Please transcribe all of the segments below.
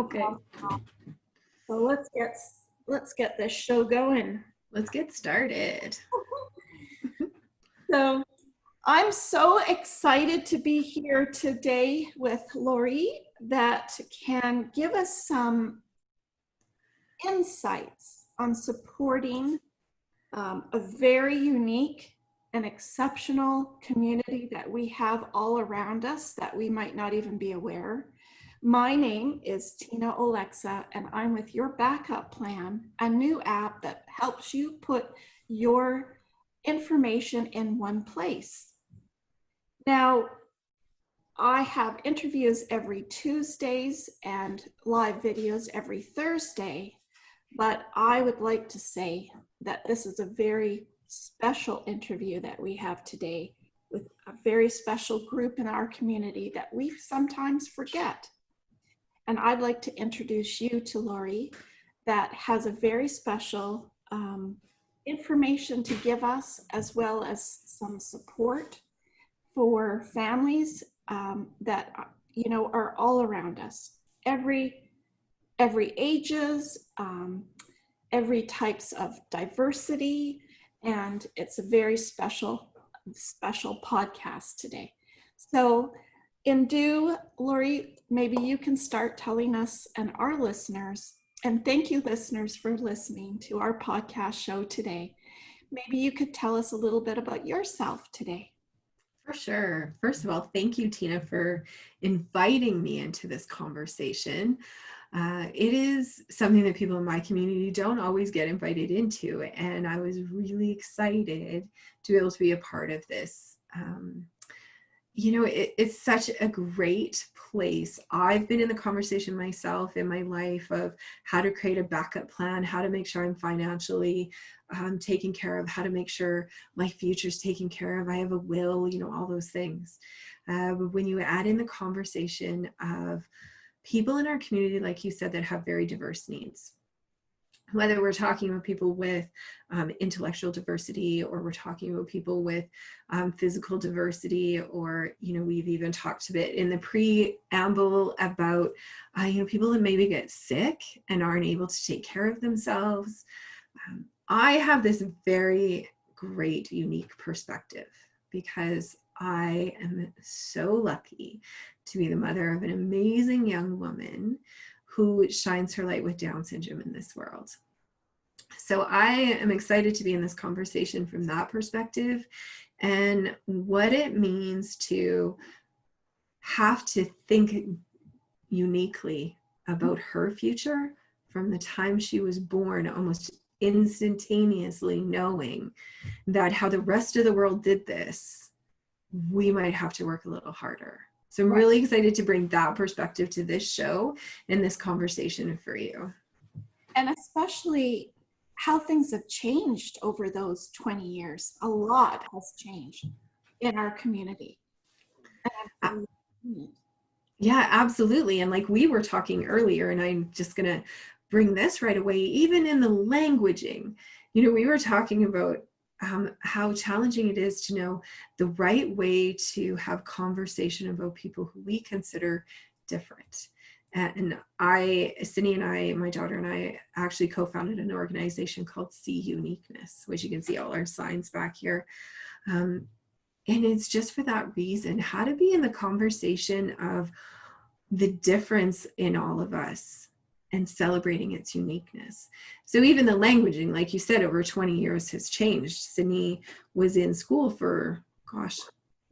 Okay. So let's get this show going. Let's get started. So I'm so excited to be here today with Loree that can give us some insights on supporting a very unique and exceptional community that we have all around us that we might not even be aware. My name is Tina Olexa, and I'm with Your Backup Plan, a new app that helps you put your information in one place. Now, I have interviews every Tuesdays and live videos every Thursday, but I would like to say that this is a very special interview that we have today with a very special group in our community that we sometimes forget. And I'd like to introduce you to Loree that has a very special information to give us, as well as some support for families that are all around us. Every ages, every types of diversity, and it's a very special podcast today. So Loree, maybe you can start telling us and our listeners, and thank you listeners for listening to our podcast show today. Maybe you could tell us a little bit about yourself today. For sure. First of all, thank you, Tina, for inviting me into this conversation. It is something that people in my community don't always get invited into, and I was really excited to be able to be a part of this. It's such a great place. I've been in the conversation myself in my life of how to create a backup plan, how to make sure I'm financially taken care of, how to make sure my future's taken care of. I have a will, all those things. But when you add in the conversation of people in our community, like you said, that have very diverse needs, whether we're talking about people with intellectual diversity, or we're talking about people with physical diversity, or, we've even talked a bit in the preamble about, people that maybe get sick and aren't able to take care of themselves. I have this very great, unique perspective because I am so lucky to be the mother of an amazing young woman who shines her light with Down syndrome in this world. So I am excited to be in this conversation from that perspective, and what it means to have to think uniquely about her future from the time she was born, almost instantaneously knowing that how the rest of the world did this, we might have to work a little harder. So I'm really excited to bring that perspective to this show and this conversation for you. And especially how things have changed over those 20 years. A lot has changed in our community. Yeah, absolutely. And like we were talking earlier, and I'm just going to bring this right away, even in the languaging, we were talking about how challenging it is to know the right way to have conversation about people who we consider different. And Cindy and I, my daughter and I, actually co-founded an organization called See Uniqueness, which you can see all our signs back here. And it's just for that reason, how to be in the conversation of the difference in all of us and celebrating its uniqueness. So even the languaging, like you said, over 20 years has changed. Cindy was in school for,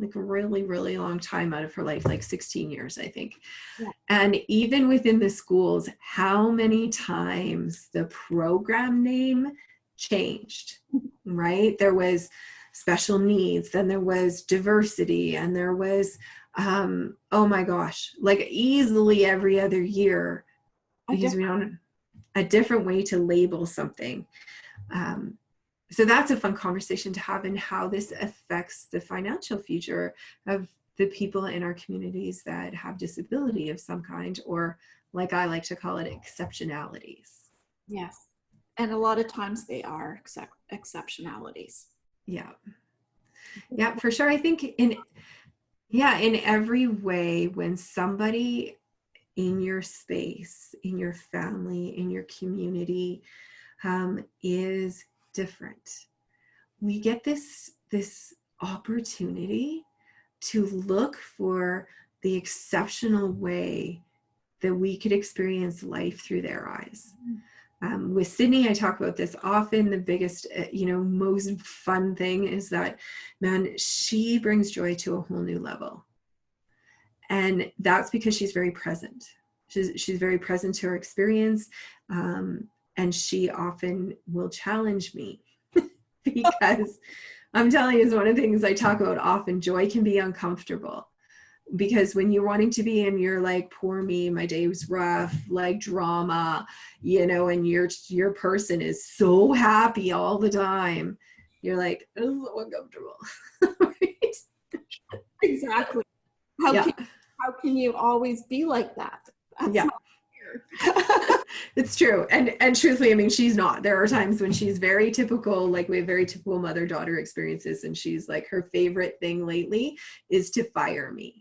like a really, really long time out of her life, like 16 years, I think. Yeah. And even within the schools, how many times the program name changed, right? There was special needs, then there was diversity, and there was, oh my gosh, like easily every other year, because we don't a different way to label something. So that's a fun conversation to have, and how this affects the financial future of the people in our communities that have disability of some kind, or like I like to call it, exceptionalities. Yes. And a lot of times they are exceptionalities. Yeah. Yeah, for sure. I think in every way, when somebody in your space, in your family, in your community, is different. We get this opportunity to look for the exceptional way that we could experience life through their eyes. With Sydney, I talk about this often. The biggest, most fun thing is that, man, she brings joy to a whole new level. And that's because she's very present. She's very present to her experience. And she often will challenge me because I'm telling you, is one of the things I talk about often. Joy can be uncomfortable. Because when you're wanting to be and you're like, poor me, my day was rough, like drama, and your person is so happy all the time, you're like, this is so uncomfortable. Right? Exactly. How can you always be like that? That's yeah. not fair. It's true. And truthfully, I mean, she's not. There are times when she's very typical, like we have very typical mother-daughter experiences, and she's like, her favorite thing lately is to fire me.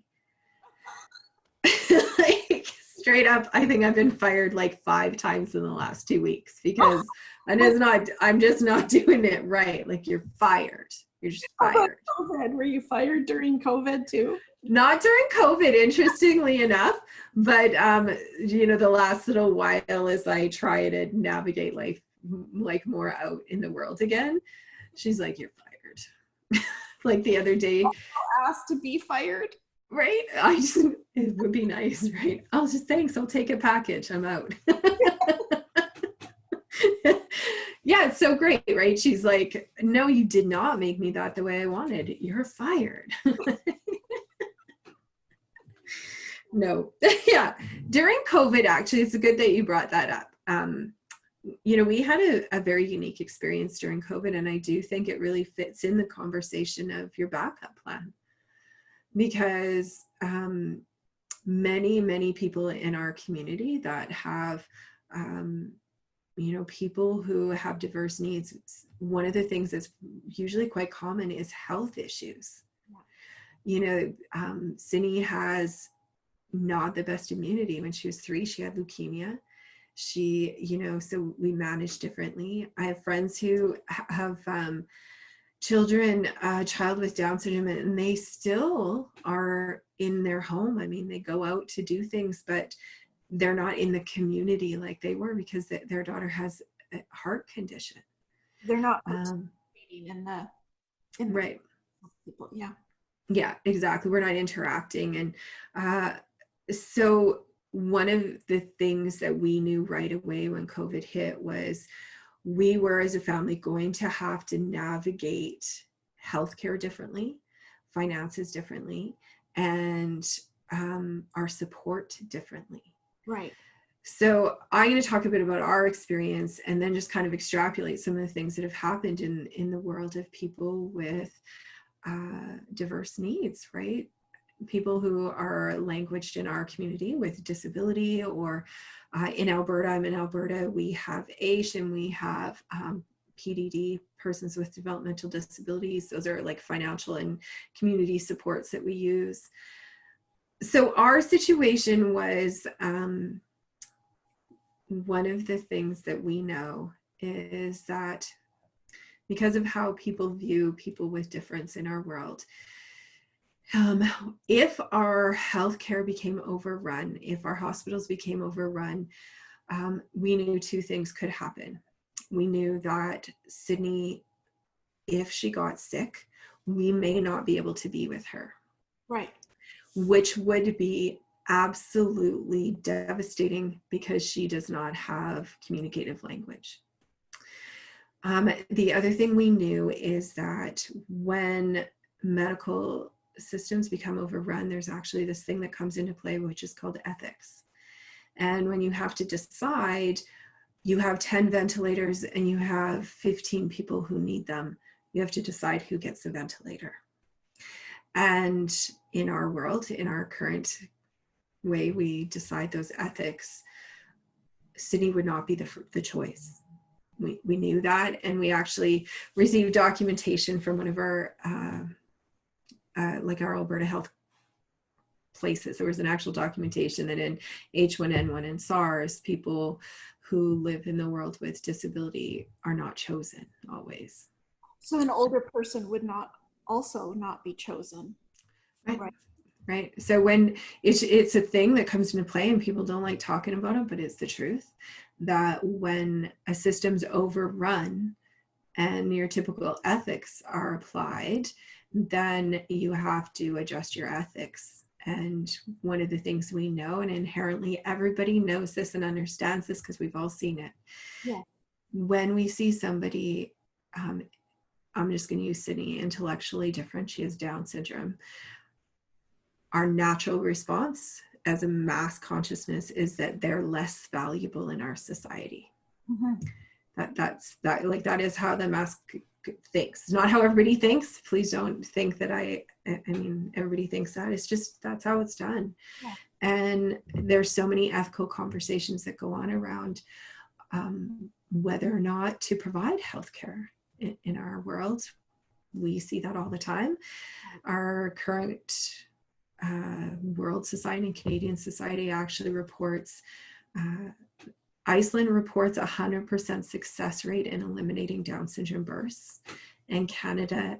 Like, straight up, I think I've been fired like 5 times in the last 2 weeks because I'm just not doing it right. Like, you're fired. You're just fired. COVID. Were you fired during COVID too? Not during COVID, interestingly enough, but the last little while as I try to navigate life like more out in the world again, she's like, you're fired. Like the other day, asked to be fired. Right? It would be nice, right? Thanks, I'll take a package. I'm out. Yeah, it's so great, right? She's like, no, you did not make me that the way I wanted. You're fired. No. Yeah. During COVID, actually, it's good that you brought that up. We had a very unique experience during COVID, and I do think it really fits in the conversation of your backup plan. Because many people in our community that have, people who have diverse needs, one of the things that's usually quite common is health issues. Cindy has not the best immunity. When she was 3, she had leukemia. So we manage differently. I have friends who have children, a child with Down syndrome, and they still are in their home. I mean, they go out to do things, but they're not in the community like they were because their daughter has a heart condition. They're not participating in the right. People. Yeah. Yeah, exactly. We're not interacting. And so one of the things that we knew right away when COVID hit was we were, as a family, going to have to navigate healthcare differently, finances differently, and our support differently. Right. So I'm going to talk a bit about our experience and then just kind of extrapolate some of the things that have happened in the world of people with diverse needs, right? People who are languaged in our community with disability, or in Alberta, I'm in Alberta, we have AISH and we have PDD, persons with developmental disabilities. Those are like financial and community supports that we use. So our situation was, one of the things that we know is that because of how people view people with difference in our world, if our healthcare became overrun, if our hospitals became overrun, we knew 2 things could happen. We knew that Sydney, if she got sick, we may not be able to be with her. Right. Which would be absolutely devastating because she does not have communicative language. The other thing we knew is that when medical systems become overrun, there's actually this thing that comes into play, which is called ethics. And when you have to decide, you have 10 ventilators and you have 15 people who need them, you have to decide who gets the ventilator. And in our world, in our current way we decide those ethics, Sydney would not be the choice. We knew that, and we actually received documentation from one of our like our Alberta Health places. There was an actual documentation that in H1N1 and SARS, people who live in the world with disability are not chosen always. So an older person would not be chosen. Right. Right. Right. So when it's a thing that comes into play and people don't like talking about it, but it's the truth, that when a system's overrun and your typical ethics are applied, then you have to adjust your ethics. And one of the things we know, and inherently everybody knows this and understands this because we've all seen it. Yeah. When we see somebody, I'm just going to use Sydney, intellectually different, she has Down syndrome. Our natural response as a mass consciousness is that they're less valuable in our society. Mm-hmm. That is how the mass thinks. It's not how everybody thinks. Please don't think that I mean, everybody thinks that. It's just, that's how it's done. Yeah. And there's so many ethical conversations that go on around whether or not to provide healthcare in our world. We see that all the time. Our current World Society and Canadian Society actually reports, Iceland reports 100% success rate in eliminating Down syndrome births. And Canada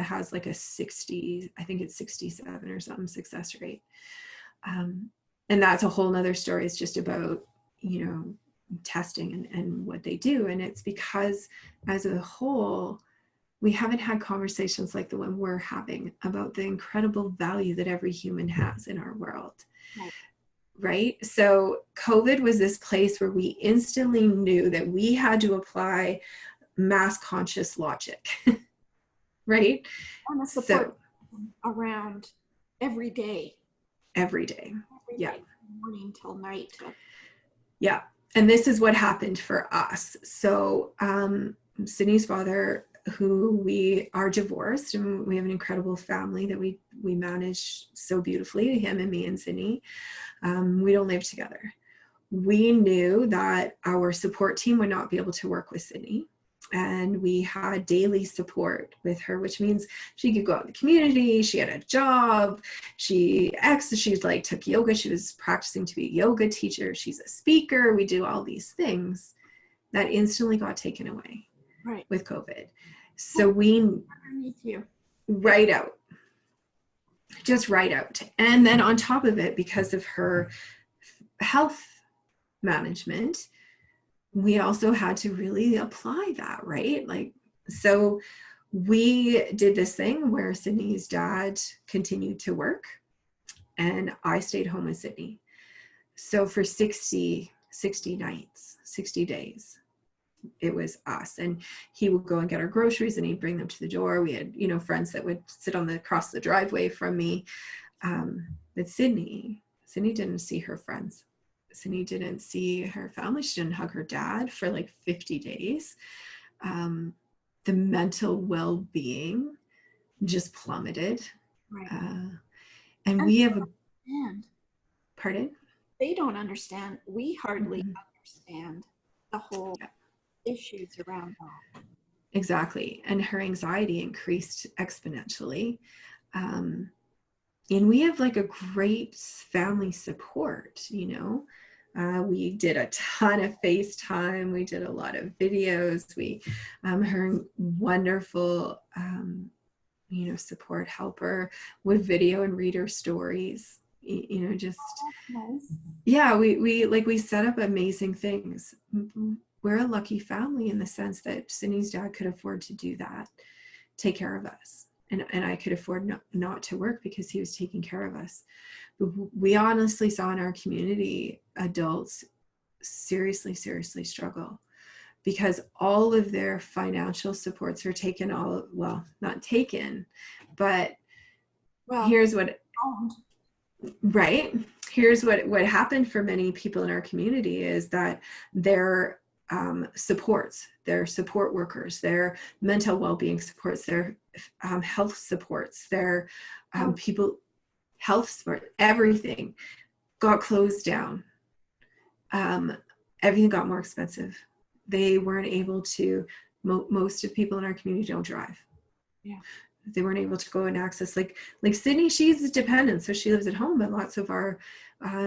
has like a 60, I think it's 67 or something success rate. And that's a whole nother story. It's just about, testing and what they do. And it's because as a whole, we haven't had conversations like the one we're having about the incredible value that every human has in our world. Right? So COVID was this place where we instantly knew that we had to apply mass conscious logic. Right? And the support around every day. Every day. Yeah. Morning till night. Yeah. And this is what happened for us. So Sydney's father, who we are divorced, and we have an incredible family that we manage so beautifully, him and me and Sydney. We don't live together. We knew that our support team would not be able to work with Sydney. And we had daily support with her, which means she could go out in the community. She had a job. She like took yoga. She was practicing to be a yoga teacher. She's a speaker. We do all these things that instantly got taken away with COVID. So we right out, just right out. And then on top of it, because of her health management, we also had to really apply that, right? So we did this thing where Sydney's dad continued to work and I stayed home with Sydney. So for 60 nights, 60 days, it was us. And he would go and get our groceries and he'd bring them to the door. We had, friends that would sit across the driveway from me. But Sydney didn't see her friends. Sydney didn't see her family. She didn't hug her dad for like 50 days. The mental well-being just plummeted. And we have pardon? They don't understand. We hardly understand the whole issues around that. Exactly. And her anxiety increased exponentially. And we have like a great family support, we did a ton of FaceTime. We did a lot of videos. Her wonderful, support helper would video and read her stories, just, nice. Yeah, we set up amazing things. We're a lucky family in the sense that Sydney's dad could afford to do that, take care of us. And I could afford not to work because he was taking care of us. But we honestly saw in our community adults seriously struggle because all of their financial supports are taken, not taken, but here's what, right? Here's what happened for many people in our community is that their supports, their support workers, their mental well-being supports, their health supports, their people health support, everything got closed down. Everything got more expensive. They weren't able to, most of people in our community don't drive. they weren't able to go and access, like Sydney, she's dependent, so she lives at home, but lots of our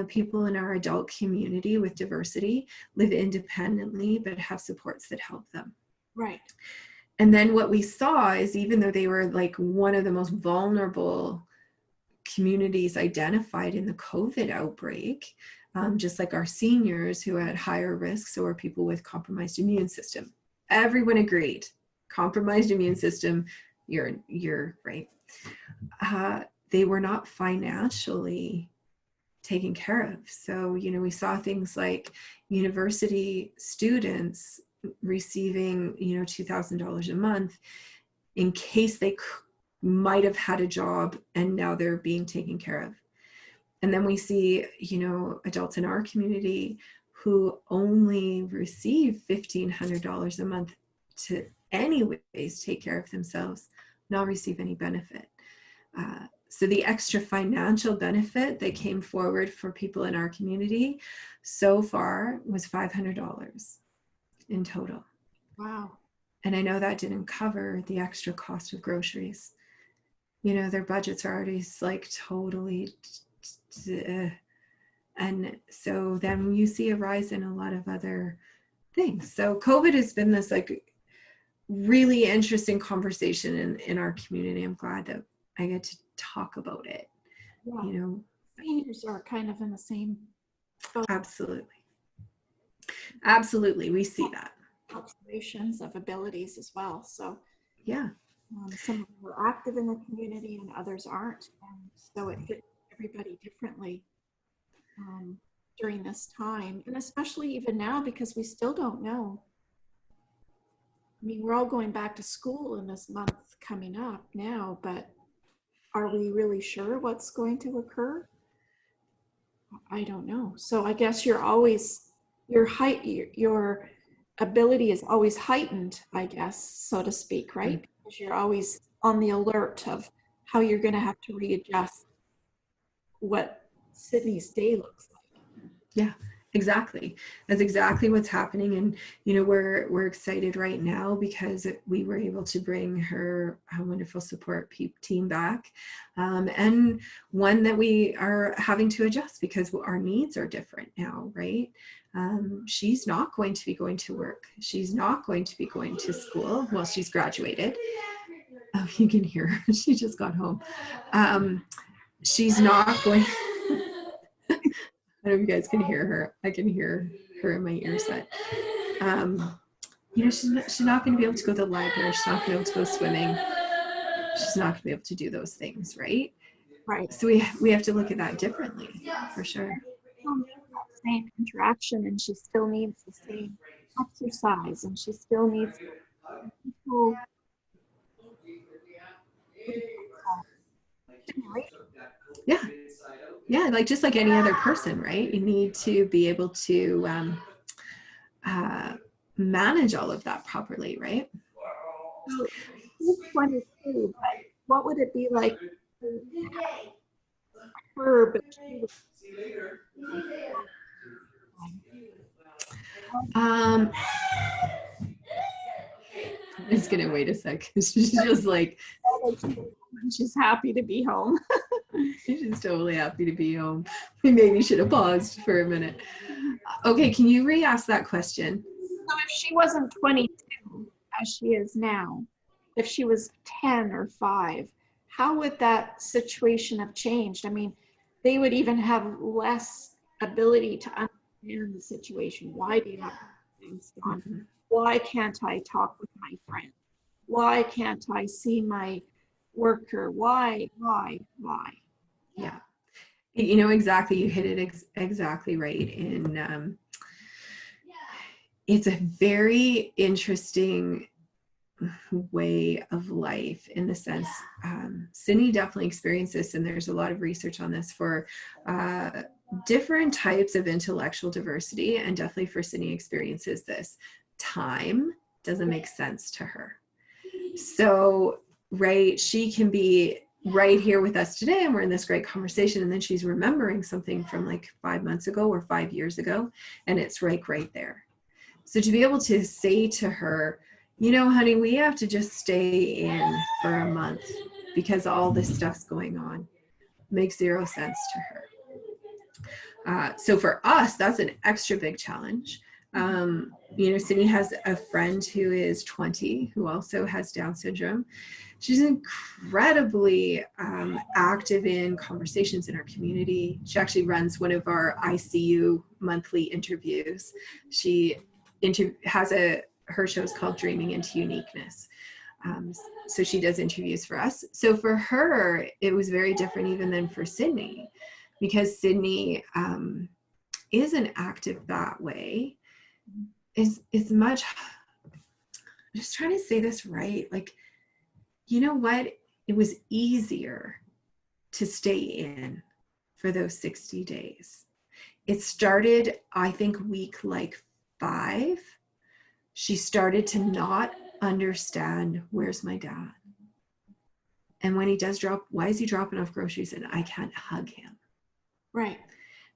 people in our adult community with diversity live independently, but have supports that help them. Right. And then what we saw is, even though they were like one of the most vulnerable communities identified in the COVID outbreak, just like our seniors who had higher risks, or people with compromised immune system, everyone agreed, compromised immune system, you're right. They were not financially taken care of. So, we saw things like university students receiving, $2,000 a month in case they might have had a job and now they're being taken care of. And then we see, adults in our community who only receive $1,500 a month to anyways take care of themselves, not receive any benefit. So the extra financial benefit that came forward for people in our community so far was $500 in total. Wow. And I know that didn't cover the extra cost of groceries. Their budgets are already like totally, and so then you see a rise in a lot of other things. So COVID has been this like really interesting conversation in our community. I'm glad that I get to talk about it. Yeah. Seniors are kind of in the same boat. Absolutely, we see that. Observations of abilities as well. So yeah, some of them are active in the community and others aren't, and so it hit everybody differently during this time, and especially even now, because we still don't know. I mean, we're all going back to school in this month coming up now, but are we really sure what's going to occur? I don't know. So I guess your ability is always heightened, I guess, so to speak, right? Because you're always on the alert of how you're going to have to readjust what Sydney's day looks like. Yeah, exactly. That's exactly what's happening. And, we're excited right now because we were able to bring her wonderful support team back. And one that we are having to adjust because our needs are different now, right? She's not going to be going to work. She's not going to be going to school. Well, she's graduated. Oh, you can hear her. She just got home. She's not going. I don't know if you guys can hear her. I can hear her in my ear set. She's not going to be able to go to the library. She's not going to be able to go swimming. She's not going to be able to do those things, right? Right. So we have to look at that differently, for sure. Same interaction, and she still needs the same exercise, and she still needs people. Yeah, like just like any other person, right? You need to be able to manage all of that properly, right? So she's 22, but what would it be like her? But she was I'm just gonna wait a sec. She's just like, she's happy to be home. She's totally happy to be home. We maybe should have paused for a minute. Okay, can you re-ask that question? So if she wasn't 22 as she is now, if she was 10 or 5, how would that situation have changed? I mean, they would even have less ability to understand the situation. Why do you have things done? Mm-hmm. Why can't I talk with my friend? Why can't I see my worker? Why? Yeah. Exactly. You hit it exactly right. And it's a very interesting way of life in the sense, Sydney definitely experienced this, and there's a lot of research on this for different types of intellectual diversity, and definitely for Sydney experiences this. Time doesn't make sense to her. So, right, she can be right here with us today and we're in this great conversation, and then she's remembering something from like 5 months ago or 5 years ago, and it's like right there. So to be able to say to her, you know, honey, we have to just stay in for a month because all this stuff's going on. Makes zero sense to her. So for us, that's an extra big challenge. You know, Sydney has a friend who is 20 who also has Down syndrome. She's incredibly active in conversations in our community. She actually runs one of our ICU monthly interviews. She has her show is called Dreaming into Uniqueness. So she does interviews for us. So for her, it was very different even than for Sydney, because Sydney isn't active that way. Is much, I'm just trying to say this right. Like, you know what? It was easier to stay in for those 60 days. It started, I think, week like 5. She started to not understand, where's my dad? And when he does drop, why is he dropping off groceries and I can't hug him? Right.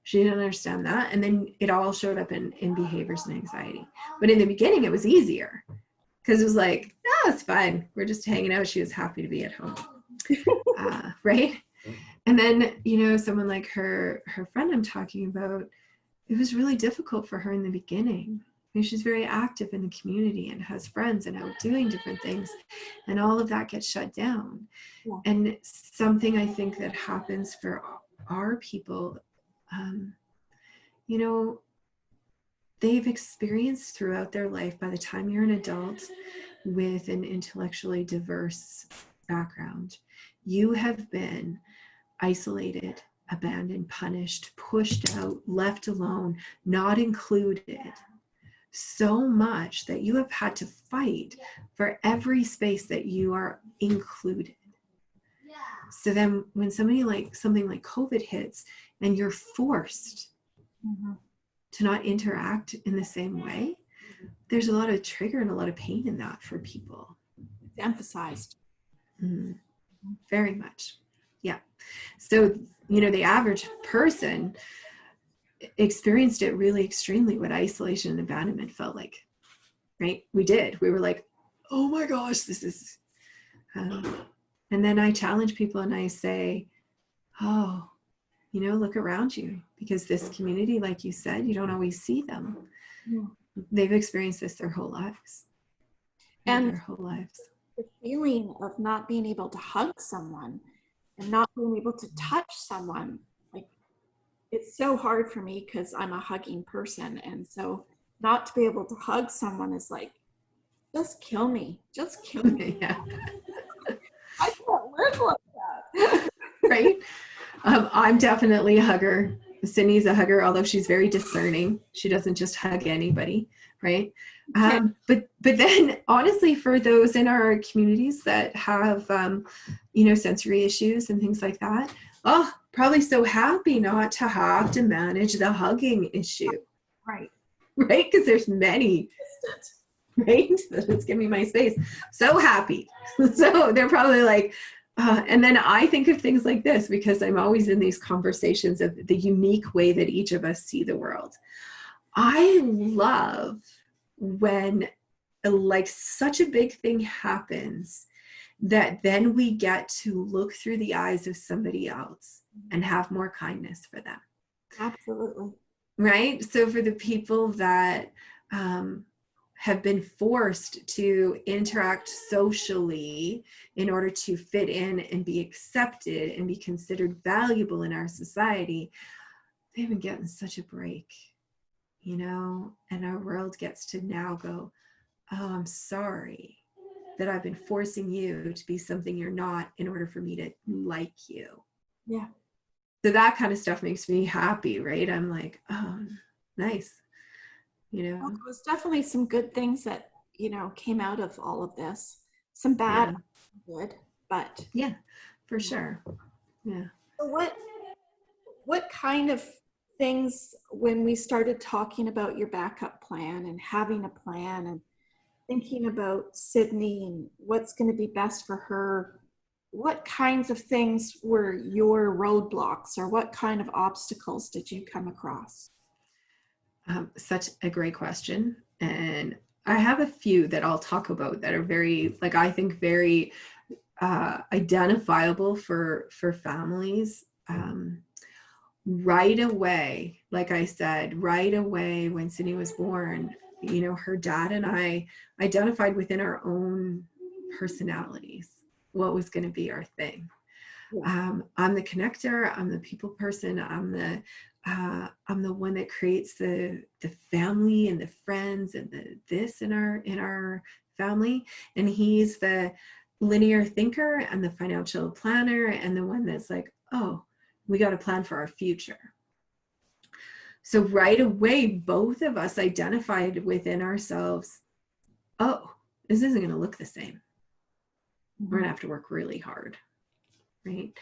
She didn't understand that. And then it all showed up in behaviors and anxiety. But in the beginning, it was easier because it was like, oh, it's fine. We're just hanging out. She was happy to be at home. Right. And then, you know, someone like her friend I'm talking about, it was really difficult for her in the beginning. I mean, she's very active in the community and has friends and out doing different things. And all of that gets shut down. Yeah. And something I think that happens for our people, you know, they've experienced throughout their life, by the time you're an adult with an intellectually diverse background, you have been isolated, abandoned, punished, pushed out, left alone, not included, so much that you have had to fight for every space that you are included. So then when something like COVID hits and you're forced to not interact in the same way, there's a lot of trigger and a lot of pain in that for people. It's emphasized. Very much. Yeah. So, you know, the average person experienced it really extremely, what isolation and abandonment felt like, right? We were like, oh my gosh, this is, and then I challenge people and I say, oh, you know, look around you, because this community, like you said, you don't always see them. Yeah. They've experienced this their whole lives. And their whole lives. The feeling of not being able to hug someone and not being able to touch someone, like, it's so hard for me because I'm a hugging person. And so not to be able to hug someone is like, just kill me. Just kill me. Yeah. I can't live like that. Right? I'm definitely a hugger. Sydney's a hugger, although she's very discerning. She doesn't just hug anybody, right? But then, honestly, for those in our communities that have, you know, sensory issues and things like that, oh, probably so happy not to have to manage the hugging issue. Right. Right? Because there's many. Right? It's giving me my space. So happy. So they're probably like, and then I think of things like this because I'm always in these conversations of the unique way that each of us see the world. I love when like such a big thing happens that then we get to look through the eyes of somebody else and have more kindness for them. Absolutely. Right? So for the people that have been forced to interact socially in order to fit in and be accepted and be considered valuable in our society, they've been getting such a break, you know, and our world gets to now go, oh, I'm sorry that I've been forcing you to be something you're not in order for me to like you. Yeah. So that kind of stuff makes me happy, right? I'm like, oh, nice. You know, well, there was definitely some good things that, you know, came out of all of this. Some bad, good, but yeah, for sure. Yeah. So what kind of things, when we started talking about your backup plan and having a plan and thinking about Sydney and what's going to be best for her, what kinds of things were your roadblocks, or what kind of obstacles did you come across? Such a great question. And I have a few that I'll talk about that are very, like, I think very identifiable for families. Right away, like I said, right away when Sydney was born, you know, her dad and I identified within our own personalities what was going to be our thing. I'm the connector. I'm the people person. I'm the one that creates the family and the friends and the this in our family. And he's the linear thinker and the financial planner and the one that's like, oh, we got to plan for our future. So right away, both of us identified within ourselves, oh, this isn't going to look the same. We're going to have to work really hard, right?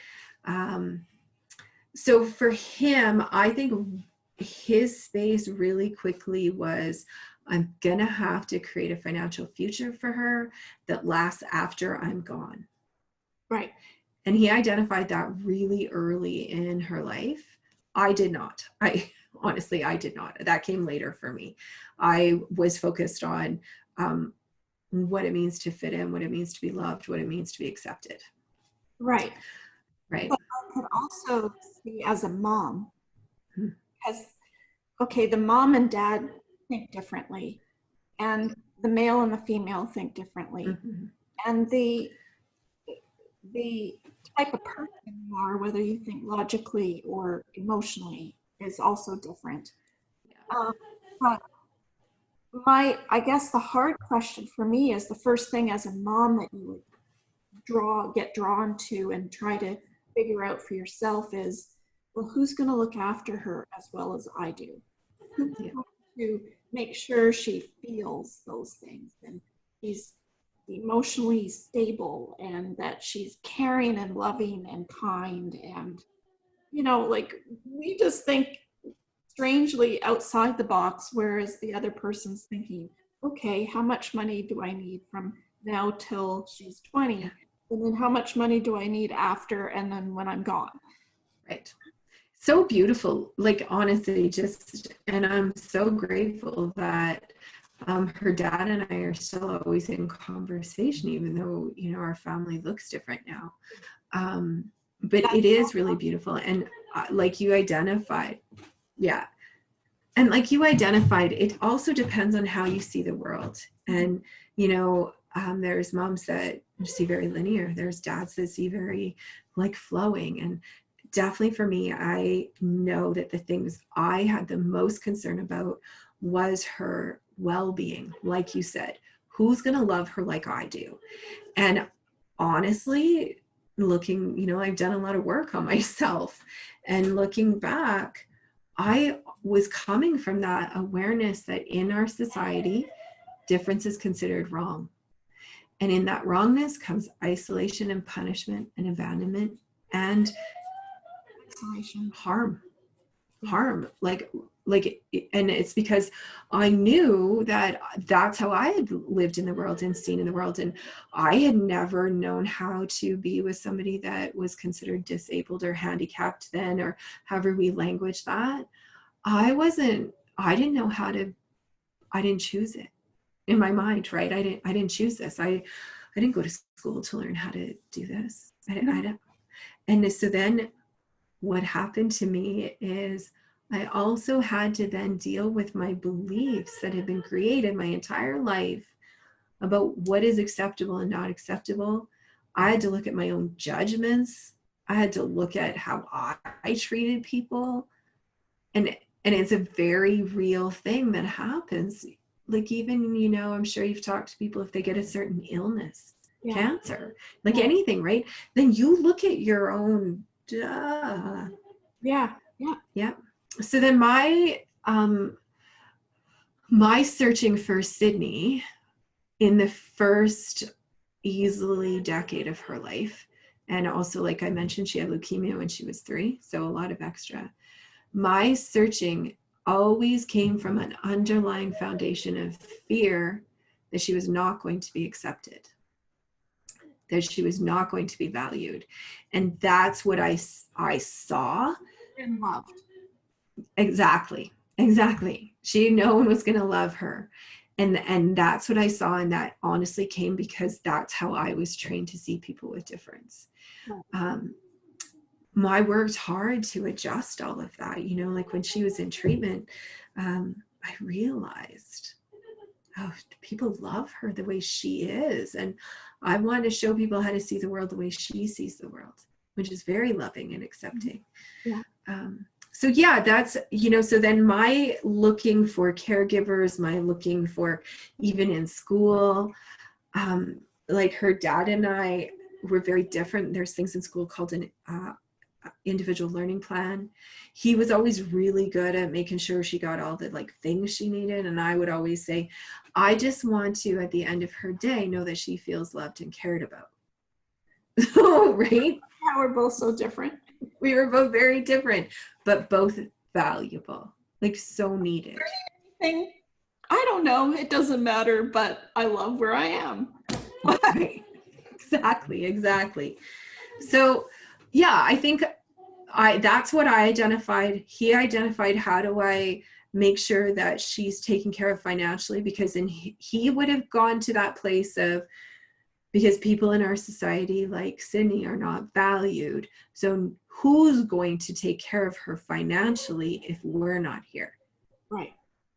So for him, I think his space really quickly was, I'm going to have to create a financial future for her that lasts after I'm gone. Right. And he identified that really early in her life. I did not. Honestly, I did not. That came later for me. I was focused on what it means to fit in, what it means to be loved, what it means to be accepted. Right. Right. But I could also see as a mom, because, okay, the mom and dad think differently, and the male and the female think differently. Mm-hmm. And the type of person you are, whether you think logically or emotionally, is also different. Yeah. But I guess the hard question for me is the first thing as a mom that you would get drawn to and try to figure out for yourself is, well, who's going to look after her as well as I do? Who's going to make sure she feels those things and she's emotionally stable and that she's caring and loving and kind, and like, we just think strangely outside the box, whereas the other person's thinking, okay, how much money do I need from now till she's 20, and then how much money do I need after, and then when I'm gone. Right. So beautiful, like, honestly, and I'm so grateful that her dad and I are still always in conversation, even though, our family looks different now. But it is really beautiful. And like you identified, yeah. And like you identified, it also depends on how you see the world. And, there's moms that see very linear. There's dads that see very like flowing. And definitely for me, I know that the things I had the most concern about was her well-being. Like you said, who's going to love her like I do? And honestly, I've done a lot of work on myself, and looking back, I was coming from that awareness that in our society, difference is considered wrong. And in that wrongness comes isolation and punishment and abandonment and Isolation. harm. And it's because I knew that that's how I had lived in the world and seen in the world. And I had never known how to be with somebody that was considered disabled or handicapped then, or however we language that. I didn't know how to, I didn't choose it in my mind, right? I didn't choose this. I didn't go to school to learn how to do this. And so then what happened to me is I also had to then deal with my beliefs that had been created my entire life about what is acceptable and not acceptable. I had to look at my own judgments. I had to look at how I treated people. And it's a very real thing that happens. Like, even, I'm sure you've talked to people, if they get a certain illness, cancer, like anything, right? Then you look at your own, Yeah. So then my searching for Sydney in the first easily decade of her life, and also, like I mentioned, she had leukemia when she was 3, so a lot of extra. My searching always came from an underlying foundation of fear that she was not going to be accepted, that she was not going to be valued. And that's what I saw. And loved. Exactly. No one was going to love her. And that's what I saw, and that honestly came because that's how I was trained to see people with difference. I worked hard to adjust all of that, you know, like when she was in treatment, I realized, oh, people love her the way she is, and I wanted to show people how to see the world the way she sees the world, which is very loving and accepting. Yeah. So yeah, that's, you know, so then my looking for caregivers, my looking for, even in school, like her dad and I were very different. There's things in school called an individual learning plan. He was always really good at making sure she got all the like things she needed. And I would always say, I just want to, at the end of her day, know that she feels loved and cared about. Right? Yeah, we're both so different. We were both very different, but both valuable, like so needed. I don't know. It doesn't matter, but I love where I am. Right. Exactly. So yeah, I think that's what I identified. He identified, how do I make sure that she's taken care of financially? Because then he would have gone to that place of, because people in our society like Sydney are not valued. So who's going to take care of her financially if we're not here? Right.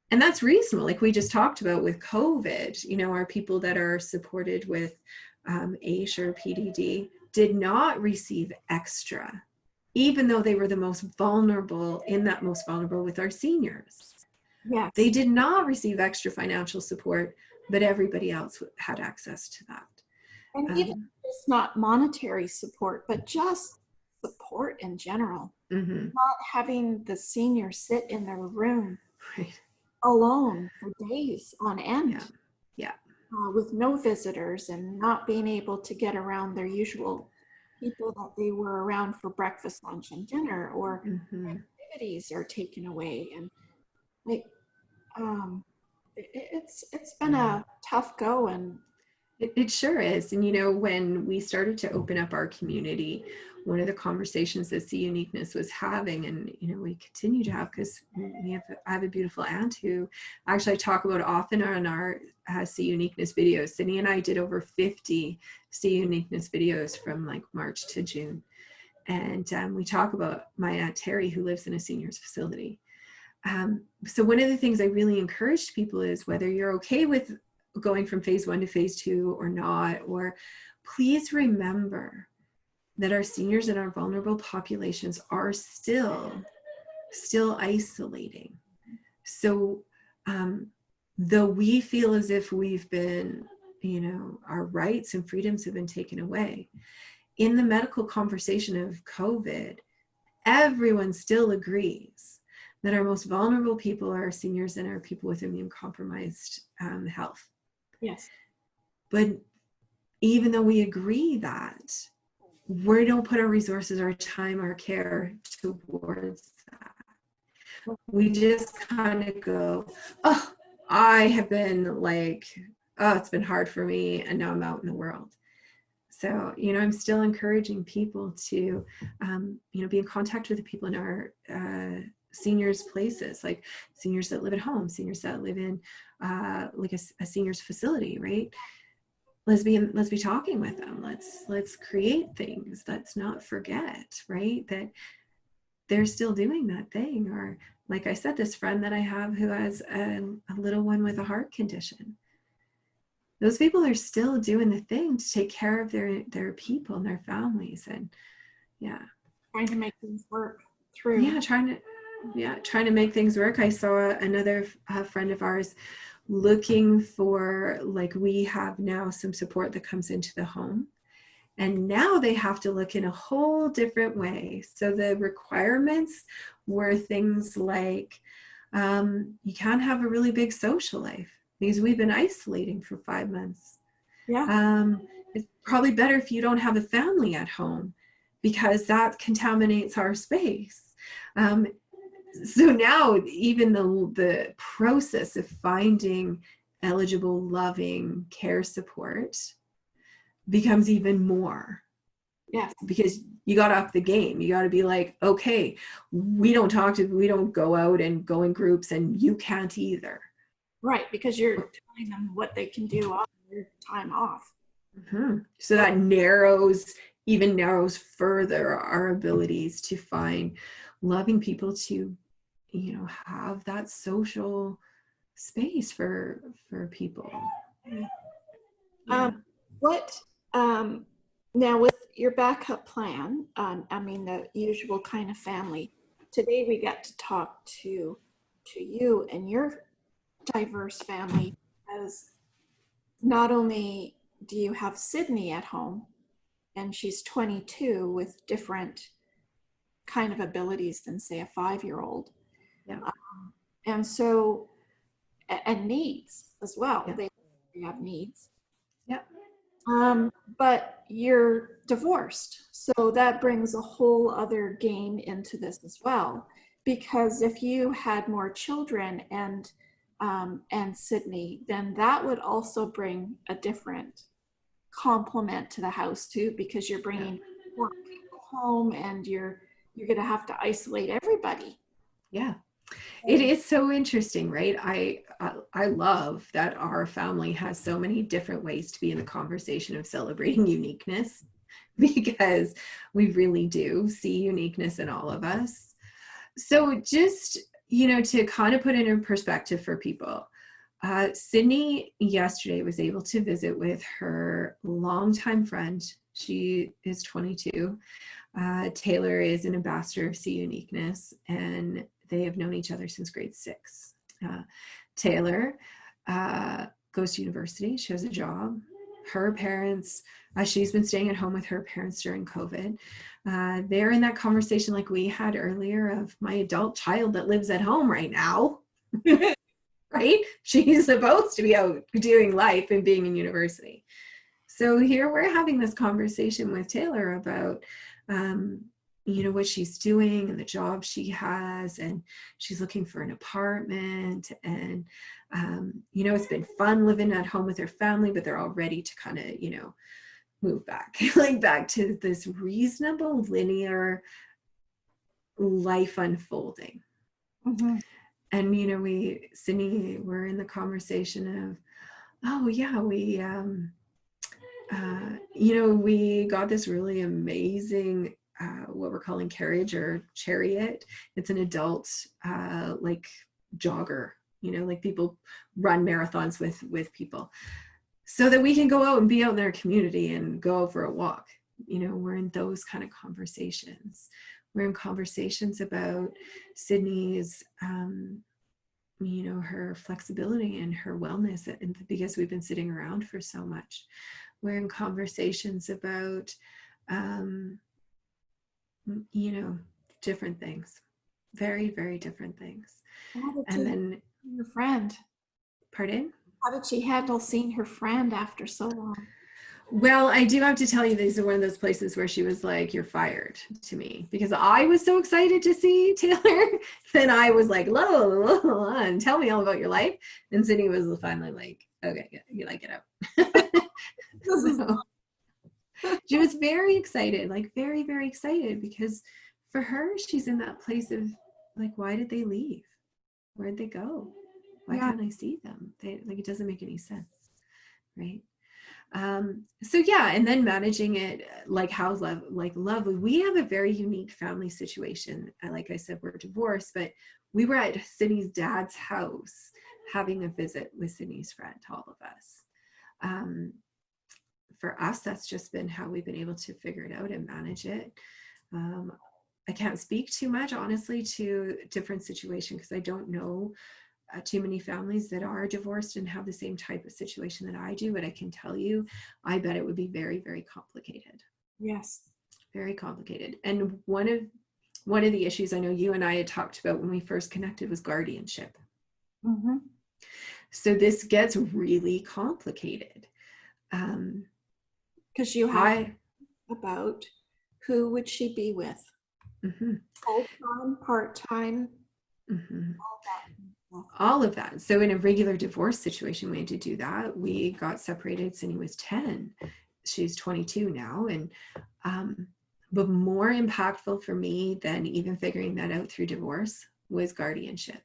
And that's reasonable. Like we just talked about with COVID, you know, our people that are supported with AISH or PDD did not receive extra, even though they were the most vulnerable, most vulnerable with our seniors. Yes. They did not receive extra financial support, but everybody else had access to that. And even it's not monetary support, but just support in general. Mm-hmm. Not having the senior sit in their room Right. alone for days on end. Yeah. With no visitors, and not being able to get around their usual people that they were around for breakfast, lunch, and dinner, or activities are taken away. And like, it's been a tough go, and it sure is. And, you know, when we started to open up our community, one of the conversations that See Uniqueness was having, and, you know, we continue to have, because I have a beautiful aunt who actually I talk about often on our See Uniqueness videos. Sydney and I did over 50 See Uniqueness videos from like March to June. And we talk about my Aunt Terry, who lives in a seniors facility. So one of the things I really encourage people is, whether you're okay with going from phase 1 to phase 2 or not, or please remember that our seniors and our vulnerable populations are still isolating. So though we feel as if we've been, you know, our rights and freedoms have been taken away, in the medical conversation of COVID, everyone still agrees that our most vulnerable people are our seniors and our people with immune compromised health. yes. But even though we agree that, we don't put our resources, our time, our care towards that. We just kind of go, oh, I have been like, oh, it's been hard for me, and now I'm out in the world. So, you know, I'm still encouraging people to, you know, be in contact with the people in our seniors places, like seniors that live at home, seniors that live in like a seniors facility, right? Let's be talking with them. Let's create things. Let's not forget, right, that they're still doing that thing. Or like I said, this friend that I have who has a little one with a heart condition. Those people are still doing the thing to take care of their people and their families. And trying to make things work through. Trying to make things work. I saw another friend of ours looking for, like, we have now some support that comes into the home, and now they have to look in a whole different way. So the requirements were things like you can't have a really big social life because we've been isolating for 5 months. It's probably better if you don't have a family at home because that contaminates our space. So now even the process of finding eligible, loving care support becomes even more. Yes. Because you got to up the game. You got to be like, okay, we don't go out and go in groups, and you can't either. Right, because you're telling them what they can do on their time off. So that narrows further our abilities to find loving people to, have that social space for people. Yeah. Yeah. What now with your backup plan? I mean, the usual kind of family. Today we get to talk to you and your diverse family, as not only do you have Sydney at home, and she's 22 with different kind of abilities than say a 5-year-old, Yeah. and so and needs as well. Yeah. They have needs. Yeah. But you're divorced, so that brings a whole other game into this as well. Because if you had more children and Sydney, then that would also bring a different complement to the house too, because you're bringing more people home and you're going to have to isolate everybody. Yeah. It is so interesting, right? I love that our family has so many different ways to be in the conversation of celebrating uniqueness, because we really do see uniqueness in all of us. So just, to kind of put it in perspective for people, Sydney yesterday was able to visit with her longtime friend. She is 22. Taylor is an ambassador of See Uniqueness, and they have known each other since grade 6. Taylor goes to university. She has a job. Her parents, she's been staying at home with her parents during COVID. They're in that conversation like we had earlier of my adult child that lives at home right now. Right? She's supposed to be out doing life and being in university. So here we're having this conversation with Taylor about, what she's doing and the job she has, and she's looking for an apartment. And, it's been fun living at home with her family, but they're all ready to kind of, move back, like back to this reasonable, linear life unfolding. Mm-hmm. And, Sydney, we're in the conversation of, oh yeah, we got this really amazing, what we're calling carriage or chariot. It's an adult, like jogger, like people run marathons with people, so that we can go out and be out in their community and go out for a walk. We're in those kind of conversations. We're in conversations about Sydney's, her flexibility and her wellness, because we've been sitting around for so much. We're in conversations about, different things, very, very different things. And then, Your friend, pardon? how did she handle seeing her friend after so long? Well, I do have to tell you, these are one of those places where she was like, "You're fired," to me, because I was so excited to see Taylor. Then I was like, and tell me all about your life. And Sydney was finally like, "Okay, you like it out." So she was very excited, like very, very excited, because for her, she's in that place of like, why did they leave? Where'd they go? Why can't I see them? It doesn't make any sense, right? So yeah, and then managing it, like how lovely. We have a very unique family situation. Like I said, we're divorced, but we were at Sydney's dad's house having a visit with Sydney's friend, all of us. For us, that's just been how we've been able to figure it out and manage it. I can't speak too much, honestly, to different situations, because I don't know too many families that are divorced and have the same type of situation that I do. But I can tell you, I bet it would be very, very complicated. Yes. Very complicated. And one of the issues I know you and I had talked about when we first connected was guardianship. Mm-hmm. So this gets really complicated. Because you have about who would she be with? Mm-hmm. Full-time, part-time, Mm-hmm. all All of that. So in a regular divorce situation, we had to do that. We got separated. Cindy was 10. She's 22 now. And but more impactful for me than even figuring that out through divorce was guardianship.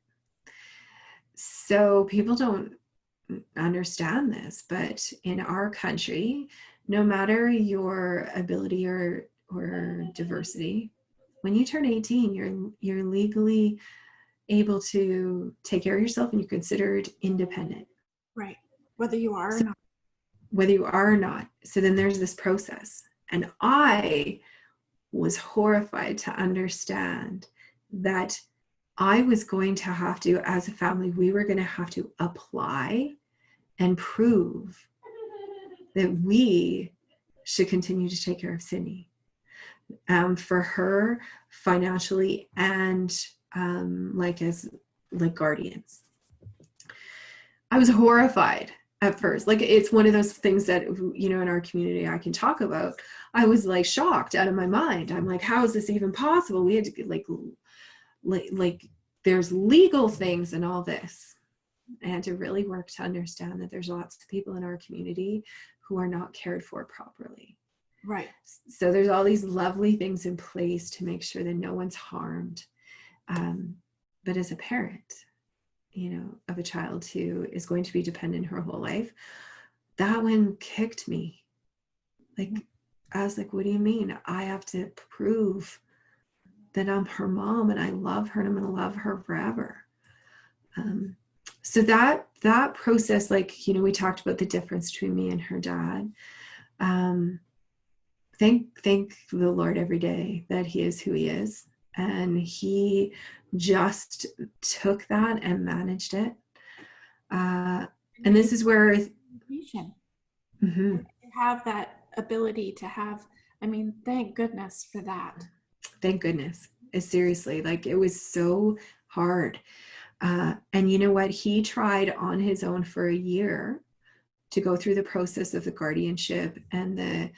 So people don't understand this, but in our country, no matter your ability or diversity, when you turn 18, you're legally able to take care of yourself and you're considered independent. Right. Whether you are or So not. whether you are or not. So then there's this process. And I was horrified to understand that I was going to have to, as a family, we were going to have to apply and prove that we should continue to take care of Sydney, for her financially and as guardians. I was horrified at first. Like, it's one of those things that, in our community I can talk about. I was like shocked out of my mind. I'm like, how is this even possible? We had to like there's legal things and all this. I had to really work to understand that there's lots of people in our community who are not cared for properly. Right. So there's all these lovely things in place to make sure that no one's harmed. But as a parent, of a child who is going to be dependent her whole life, that one kicked me. Like, I was like, what do you mean? I have to prove that I'm her mom and I love her and I'm going to love her forever. So that process, we talked about the difference between me and her dad. Thank the Lord every day that he is who he is. And he just took that and managed it. And this is where have that ability to have, thank goodness for that. Thank goodness. Seriously, it was so hard. And you know what? He tried on his own for a year to go through the process of the guardianship and the,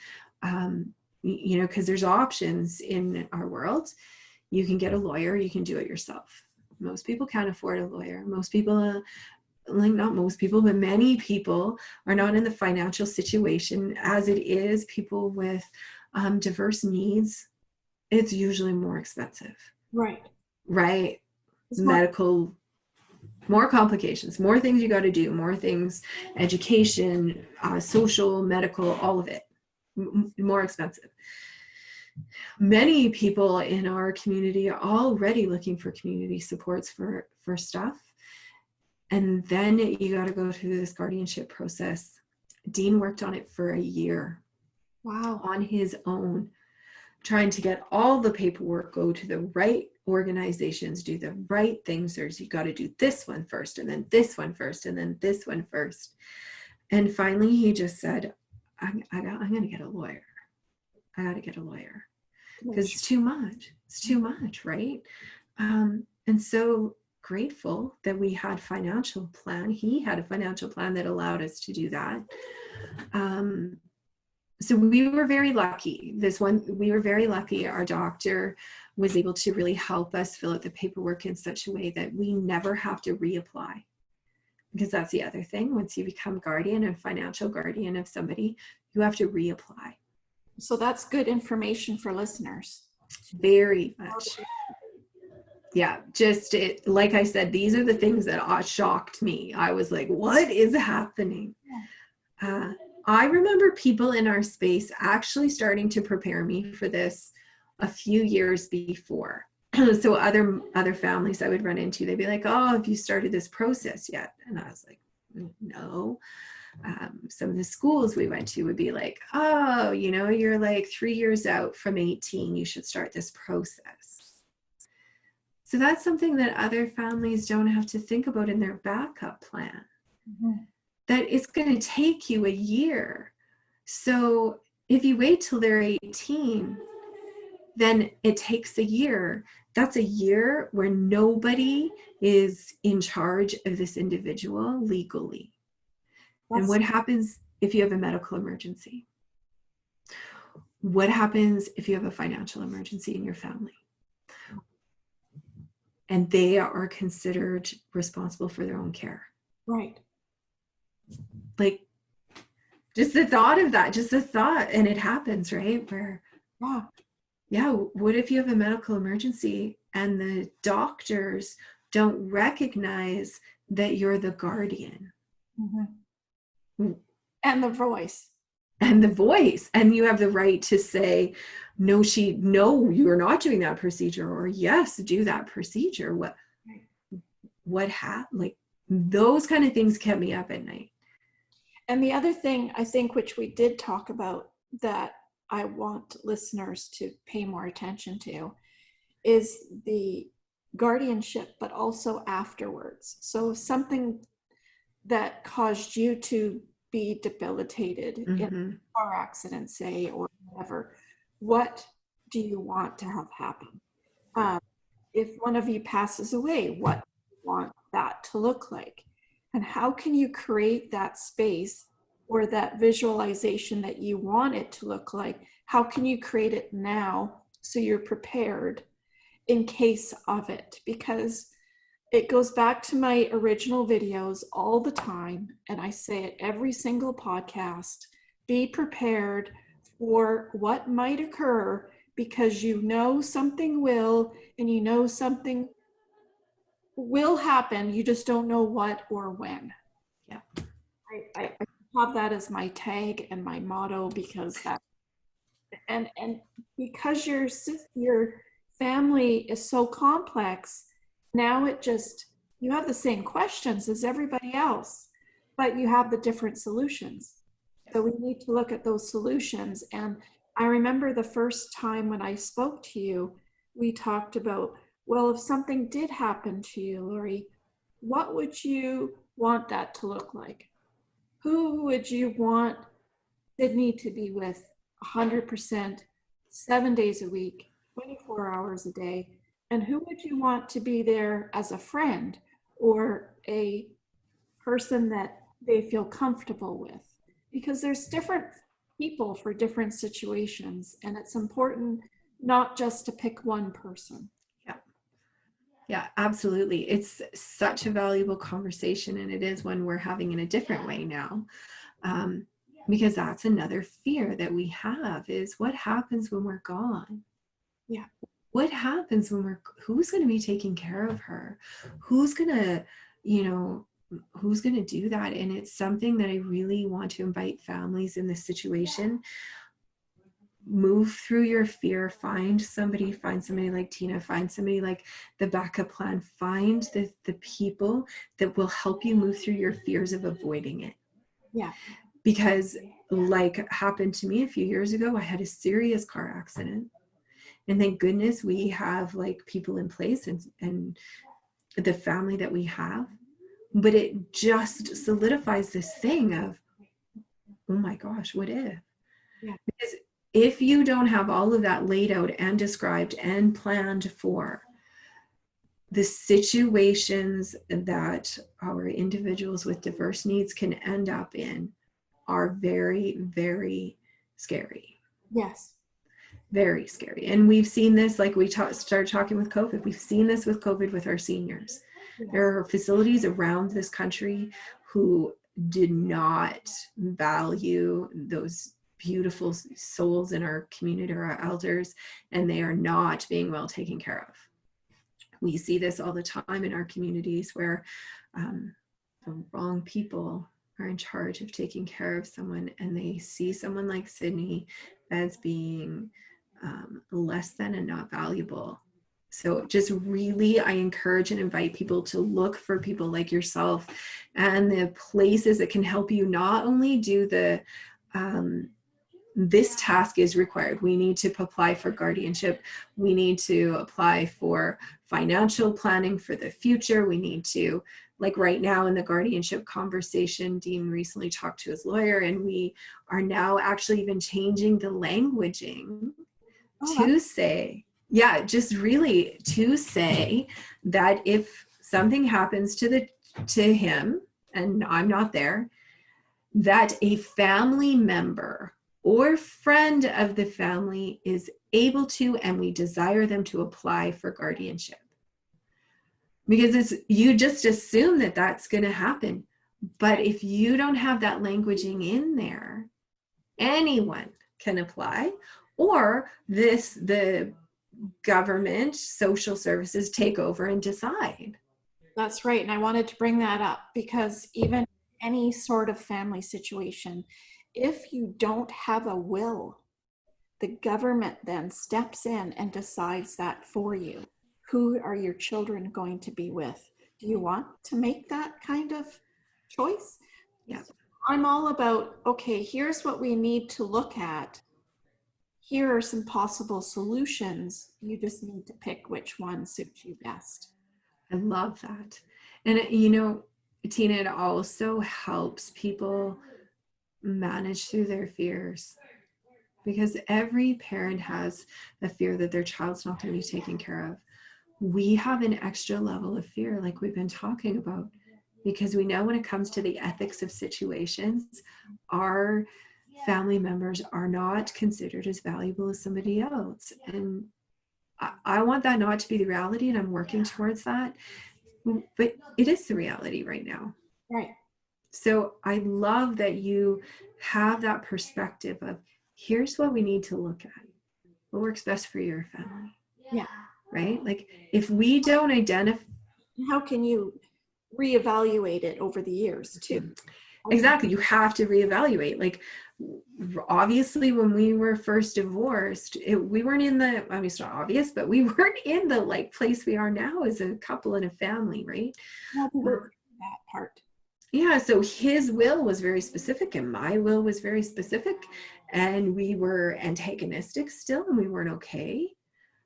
because there's options in our world. You can get a lawyer, you can do it yourself. Most people can't afford a lawyer. Most people, not most people, but many people are not in the financial situation. As it is, people with diverse needs, it's usually more expensive. Right. Medical, more complications, more things you got to do, more things, education, social, medical, all of it, more expensive. Many people in our community are already looking for community supports for stuff. And then you got to go through this guardianship process. Dean worked on it for a year. Wow. On his own, trying to get all the paperwork, go to the right organizations, do the right things. You got to do this one first, and then this one first, and then this one first. And finally, he just said, I'm going to get a lawyer. I got to get a lawyer because it's too much. It's too much, right? And so grateful that we had financial plan. He had a financial plan that allowed us to do that. So we were very lucky. We were very lucky. Our doctor was able to really help us fill out the paperwork in such a way that we never have to reapply. Because that's the other thing. Once you become guardian and financial guardian of somebody, you have to reapply. So that's good information for listeners. Very much. Yeah, like I said, these are the things that shocked me. I was like, what is happening? I remember people in our space actually starting to prepare me for this a few years before. So other families I would run into, they'd be like, oh, have you started this process yet? And I was like, no. Some of the schools we went to would be like, oh, you're like 3 years out from 18, you should start this process. So that's something that other families don't have to think about in their backup plan. Mm-hmm. That it's going to take you a year. So if you wait till they're 18, then it takes a year. That's a year where nobody is in charge of this individual legally. And what happens if you have a medical emergency? What happens if you have a financial emergency in your family? And they are considered responsible for their own care. Right. Like, just the thought of that, and it happens, right? Where, what if you have a medical emergency and the doctors don't recognize that you're the guardian. Mm-hmm. And the voice. And the voice, and you have the right to say, no, you're not doing that procedure, or yes, do that procedure. Like those kind of things kept me up at night. And the other thing I think, which we did talk about, that I want listeners to pay more attention to, is the guardianship, but also afterwards. So something that caused you to be debilitated in a car accident, say, or whatever, what do you want to have happen? If one of you passes away, what do you want that to look like? And how can you create that space or that visualization that you want it to look like? How can you create it now so you're prepared in case of it? Because it goes back to my original videos all the time, and I say it every single podcast: be prepared for what might occur, because you know something will, and you know something will happen. You just don't know what or when. Yeah. I have that as my tag and my motto, because that, and because your family is so complex, now it just, you have the same questions as everybody else, but you have the different solutions. So we need to look at those solutions. And I remember the first time when I spoke to you, we talked about, well, if something did happen to you, Loree, what would you want that to look like? Who would you want Sydney to be with 100%, 7 days a week, 24 hours a day? And who would you want to be there as a friend or a person that they feel comfortable with? Because there's different people for different situations, and it's important not just to pick one person. Yeah. Yeah, absolutely. It's such a valuable conversation, and it is one we're having in a different way now. Because that's another fear that we have, is what happens when we're gone? Yeah. What happens when who's going to be taking care of her? Who's going to, who's going to do that? And it's something that I really want to invite families in this situation. Move through your fear, find somebody like Tina, find somebody like the backup plan, find the people that will help you move through your fears of avoiding it. Yeah. Because like happened to me a few years ago, I had a serious car accident. And thank goodness we have like people in place and the family that we have. But it just solidifies this thing of, oh my gosh, what if? Yeah. Because if you don't have all of that laid out and described and planned for, the situations that our individuals with diverse needs can end up in are very, very scary. Yes. Very scary. And we've seen this, like we started talking with COVID. We've seen this with COVID with our seniors. Yes. There are facilities around this country who did not value those beautiful souls in our community, our elders, and they are not being well taken care of. We see this all the time in our communities where the wrong people are in charge of taking care of someone, and they see someone like Sydney as being less than and not valuable. So just really, I encourage and invite people to look for people like yourself and the places that can help you not only do the, this task is required. We need to apply for guardianship. We need to apply for financial planning for the future. We need to, like right now in the guardianship conversation, Dean recently talked to his lawyer, and we are now actually even changing the languaging to say, yeah, just really to say that if something happens to him and I'm not there, that a family member or friend of the family is able to, and we desire them to apply for guardianship. Because you just assume that that's going to happen. But if you don't have that languaging in there, anyone can apply, or the government social services take over and decide. That's right. And I wanted to bring that up because even any sort of family situation, if you don't have a will, the government then steps in and decides that for you. Who are your children going to be with? Do you want to make that kind of choice? Yeah. I'm all about, okay, here's what we need to look at. Here are some possible solutions. You just need to pick which one suits you best. I love that. And, you know, Tina, it also helps people manage through their fears, because every parent has a fear that their child's not going to be taken care of. We have an extra level of fear, like we've been talking about, because we know when it comes to the ethics of situations, our family members are not considered as valuable as somebody else. And I want that not to be the reality, and I'm working towards that. But it is the reality right now. Right. So I love that you have that perspective of, here's what we need to look at. What works best for your family? Yeah. Right? Like, if we don't identify. How can you reevaluate it over the years too? Exactly. You have to reevaluate. Like, obviously, when we were first divorced, we weren't in the, I mean, it's not obvious, but we weren't in the like place we are now as a couple and a family, right? How to work that part. Yeah, so his will was very specific and my will was very specific, and we were antagonistic still, and we weren't okay.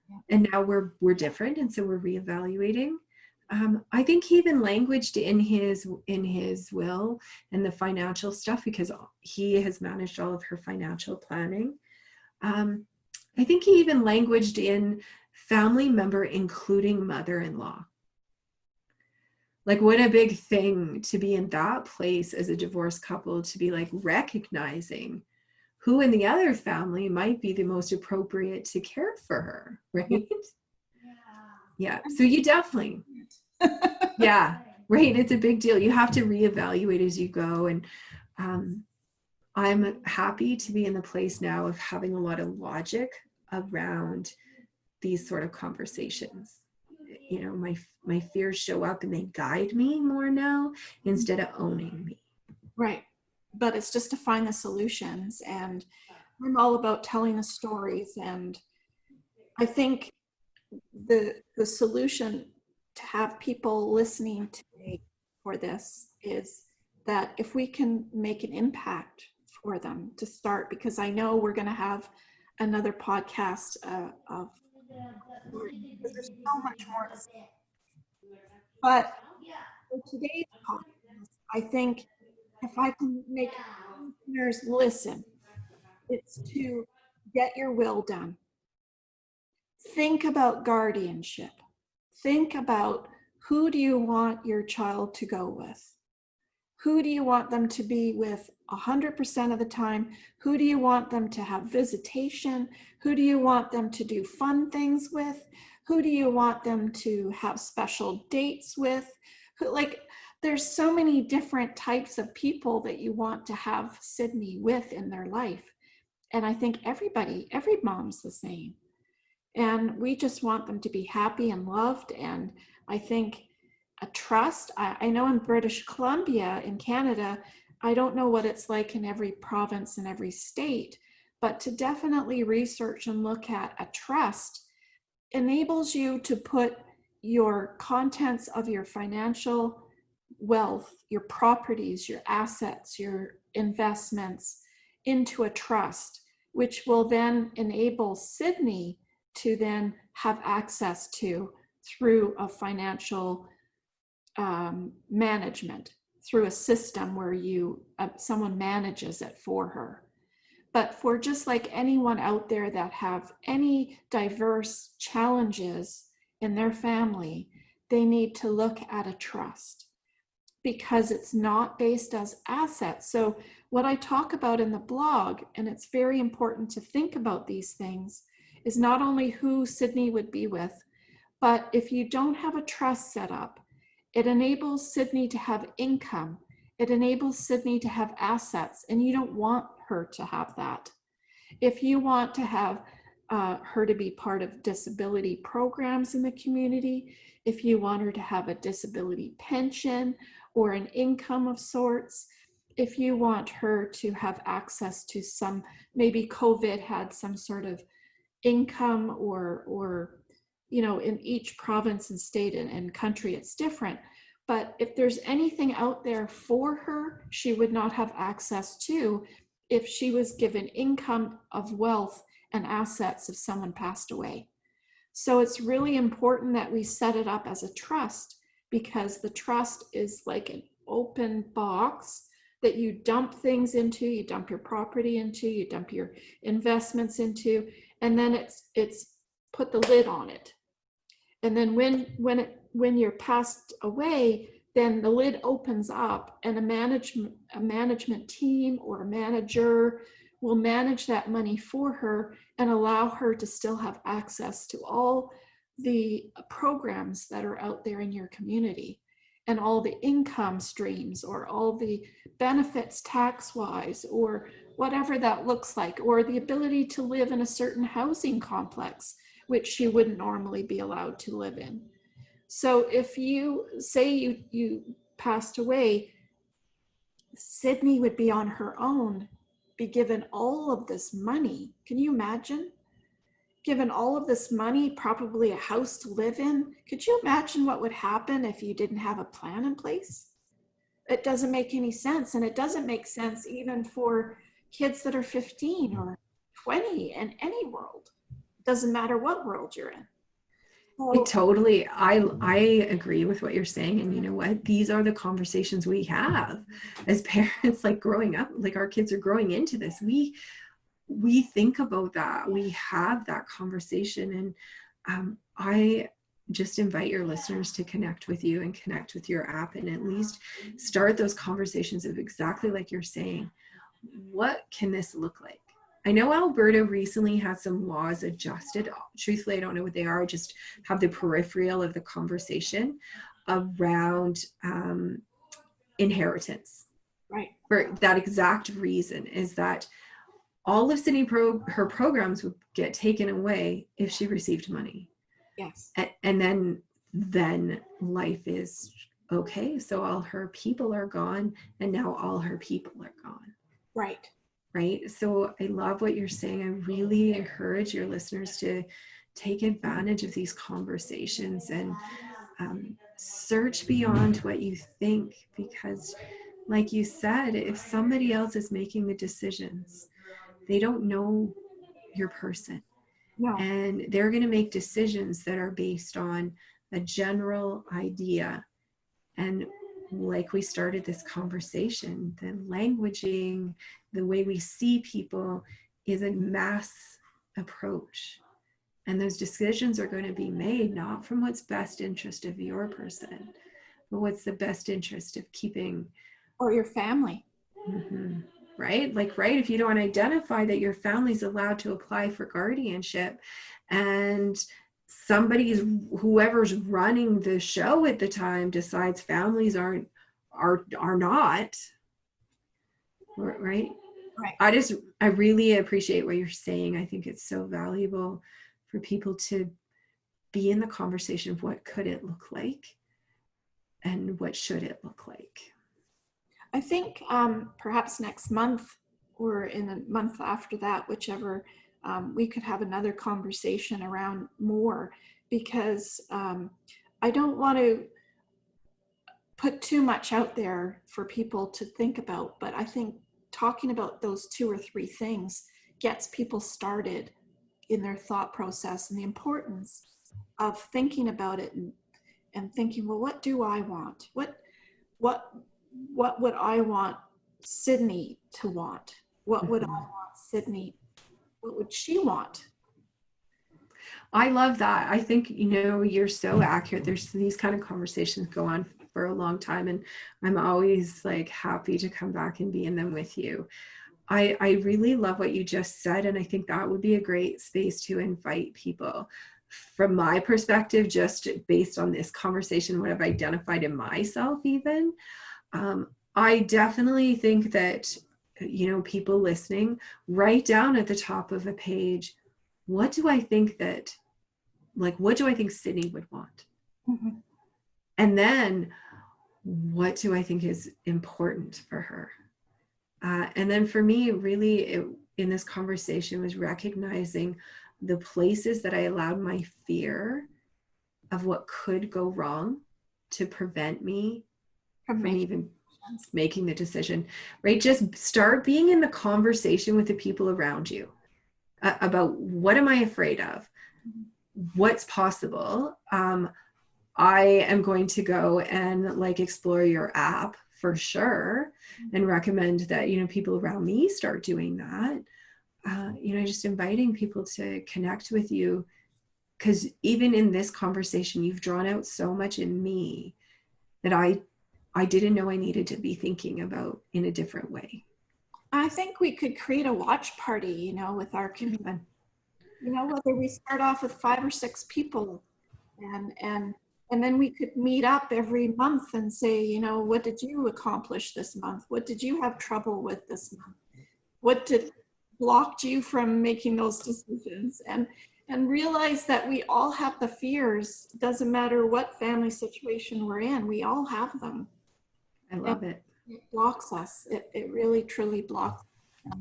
Yeah. And now we're different, and so we're reevaluating. I think he even languaged in his will and the financial stuff, because he has managed all of her financial planning. I think he even languaged in family member, including mother-in-law. Like, what a big thing to be in that place as a divorced couple, to be like recognizing who in the other family might be the most appropriate to care for her, right? Yeah. So you definitely, yeah, right. It's a big deal. You have to reevaluate as you go. And I'm happy to be in the place now of having a lot of logic around these sort of conversations. You know, my fears show up and they guide me more now instead of owning me. Right. But it's just to find the solutions. And I'm all about telling the stories. And I think the solution to have people listening today for this is that if we can make an impact for them to start, because I know we're going to have another podcast of, because there's so much more to say. But for today's podcast, I think if I can make listeners listen, it's to get your will done. Think about guardianship. Think about, who do you want your child to go with? Who do you want them to be with 100% of the time? Who do you want them to have visitation? Who do you want them to do fun things with? Who do you want them to have special dates with? Like, there's so many different types of people that you want to have Sydney with in their life. And I think every mom's the same. And we just want them to be happy and loved. And I think a trust, I know in British Columbia, in Canada, I don't know what it's like in every province and every state, but to definitely research and look at a trust enables you to put your contents of your financial wealth, your properties, your assets, your investments into a trust, which will then enable Sydney to then have access to through a financial management, through a system where someone manages it for her. But for just like anyone out there that have any diverse challenges in their family, they need to look at a trust, because it's not based as assets. So what I talk about in the blog, and it's very important to think about these things, is not only who Sydney would be with, but if you don't have a trust set up, it enables Sydney to have income. It enables Sydney to have assets, and you don't want her to have that. If you want to have her to be part of disability programs in the community, if you want her to have a disability pension or an income of sorts, if you want her to have access to some, maybe COVID had some sort of income or you know, in each province and state and country it's different, but if there's anything out there for her, she would not have access to if she was given income of wealth and assets if someone passed away. So it's really important that we set it up as a trust, because the trust is like an open box that you dump things into, you dump your property into, you dump your investments into, and then it's put the lid on it. And then when you're passed away, then the lid opens up and a management team or a manager will manage that money for her and allow her to still have access to all the programs that are out there in your community and all the income streams or all the benefits tax-wise or whatever that looks like, or the ability to live in a certain housing complex which she wouldn't normally be allowed to live in. So if you say you passed away, Sydney would be on her own, be given all of this money. Can you imagine? Given all of this money, probably a house to live in. Could you imagine what would happen if you didn't have a plan in place? It doesn't make any sense. And it doesn't make sense even for kids that are 15 or 20 in any world. It doesn't matter what world you're in. I agree with what you're saying. And you know what? These are the conversations we have as parents, like growing up, like our kids are growing into this. We think about that. We have that conversation. And I just invite your listeners to connect with you and connect with your app and at least start those conversations of exactly like you're saying. What can this look like? I know Alberta recently had some laws adjusted. Truthfully, I don't know what they are. I just have the peripheral of the conversation around inheritance. Right. For that exact reason is that all of Sydney her programs would get taken away if she received money. Yes. And then life is okay. So all her people are gone, and now all her people are gone. Right. Right. So I love what you're saying. I really encourage your listeners to take advantage of these conversations and search beyond what you think, because like you said, if somebody else is making the decisions, they don't know your person. No. And they're going to make decisions that are based on a general idea. And like we started this conversation, the languaging, the way we see people is a mass approach. And those decisions are going to be made not from what's best interest of your person, but what's the best interest of keeping. Or your family. Mm-hmm. Right? Like, right, if you don't identify that your family's allowed to apply for guardianship and whoever's running the show at the time decides families are not, right? Right. I really appreciate what you're saying. I think it's so valuable for people to be in the conversation of what could it look like and what should it look like. I think perhaps next month or in the month after that, whichever, we could have another conversation around more, because I don't want to put too much out there for people to think about, but I think talking about those 2 or 3 things gets people started in their thought process and the importance of thinking about it and thinking, well, what do I want? What would I want Sydney to want? What would I want Sydney? What would she want? I love that. I think, you're so accurate. There's these kind of conversations go on for a long time, and I'm always like happy to come back and be in them with you. I really love what you just said, and I think that would be a great space to invite people. From my perspective, just based on this conversation, what I've identified in myself even, I definitely think that, people listening, write down at the top of a page, what do I think what do I think Sydney would want? Mhm. And then what do I think is important for her? And then for me, really, in this conversation was recognizing the places that I allowed my fear of what could go wrong to prevent me From from making even sense. making the decision, right? Just start being in the conversation with the people around you about what am I afraid of? Mhm. What's possible? I am going to go and like explore your app for sure and recommend that, people around me start doing that. Just inviting people to connect with you, because even in this conversation, you've drawn out so much in me that I didn't know I needed to be thinking about in a different way. I think we could create a watch party, with our community. Fun. Whether we start off with 5 or 6 people, and then we could meet up every month and say, what did you accomplish this month? What did you have trouble with this month? What did blocked you from making those decisions? And realize that we all have the fears. Doesn't matter what family situation we're in, we all have them. I And love it. it blocks us. It really truly blocks us.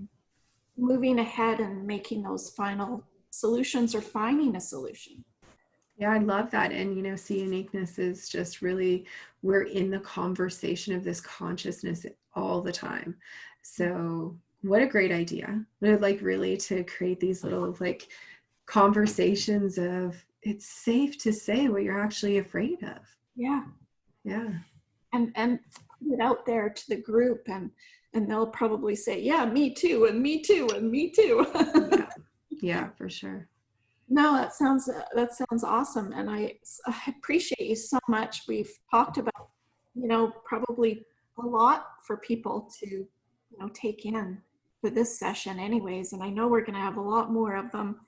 Moving ahead and making those final solutions or finding a solution. Yeah, I love that. And, see, uniqueness is just really, we're in the conversation of this consciousness all the time. So, what a great idea. I would like really to create these little like conversations of it's safe to say what you're actually afraid of. Yeah. Yeah. And put it out there to the group, and they'll probably say, yeah, me too, and me too, and me too. Yeah. Yeah, for sure. No, that sounds awesome, and I appreciate you so much. We've talked about, probably a lot for people to, take in for this session, anyways. And I know we're going to have a lot more of them.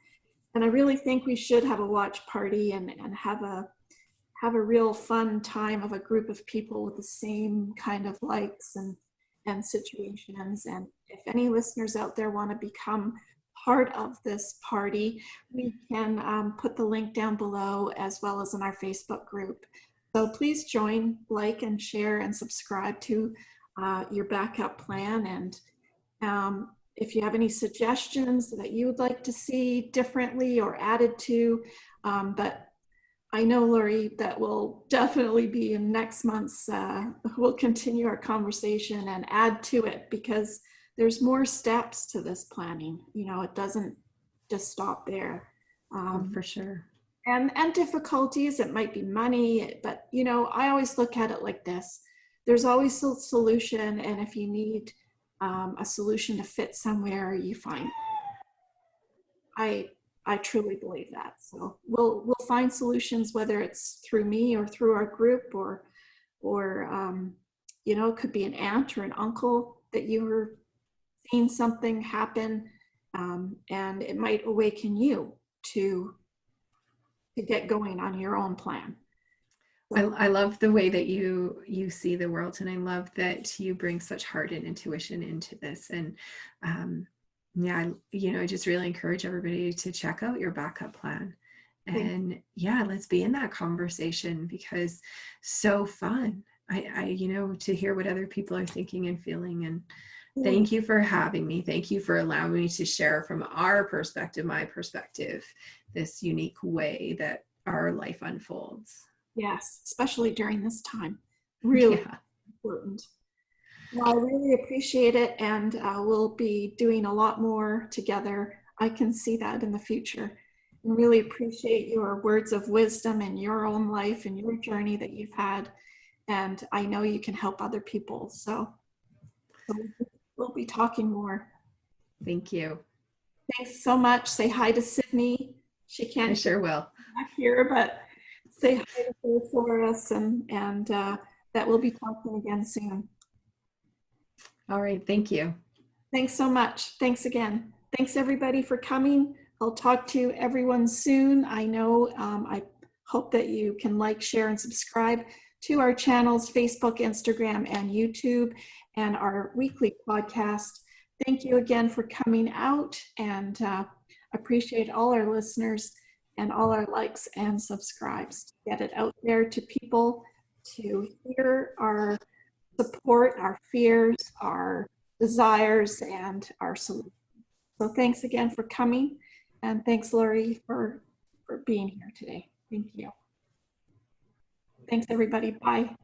And I really think we should have a watch party and have a real fun time of a group of people with the same kind of likes and situations. And if any listeners out there want to become part of this party, we can put the link down below, as well as in our Facebook group. So please join, like, and share and subscribe to your backup plan. And if you have any suggestions that you would like to see differently or added to, but I know, Loree, that will definitely be in next month's, we'll continue our conversation and add to it, because there's more steps to this planning. It doesn't just stop there. For sure. And difficulties, it might be money, but, I always look at it like this. There's always a solution, and if you need a solution to fit somewhere, you find. I truly believe that. So we'll find solutions, whether it's through me or through our group, or it could be an aunt or an uncle that you were seeing something happen, and it might awaken you to get going on your own plan. I love the way that you see the world, and I love that you bring such heart and intuition into this. And yeah, I just really encourage everybody to check out your backup plan. And yeah, let's be in that conversation, because so fun. I to hear what other people are thinking and feeling. And thank you for having me. Thank you for allowing me to share from our perspective, my perspective, this unique way that our life unfolds. Yes, especially during this time. Really Yeah. important. Well, I really appreciate it, and we'll be doing a lot more together. I can see that in the future. And really appreciate your words of wisdom in your own life and your journey that you've had. And I know you can help other people. So we'll be talking more. Thank you. Thanks so much. Say hi to Sydney. She I can't sure will. back here, but say hi to her for us, and that we'll be talking again soon. All right. Thank you. Thanks so much. Thanks again. Thanks everybody for coming. I'll talk to everyone soon. I know, I hope that you can like, share, and subscribe to our channels, Facebook, Instagram, and YouTube, and our weekly podcast. Thank you again for coming out, and appreciate all our listeners and all our likes and subscribes to get it out there to people to hear our support, our fears, our desires, and our solutions. So thanks again for coming, and thanks, Loree, for being here today. Thank you. Thanks, everybody. Bye.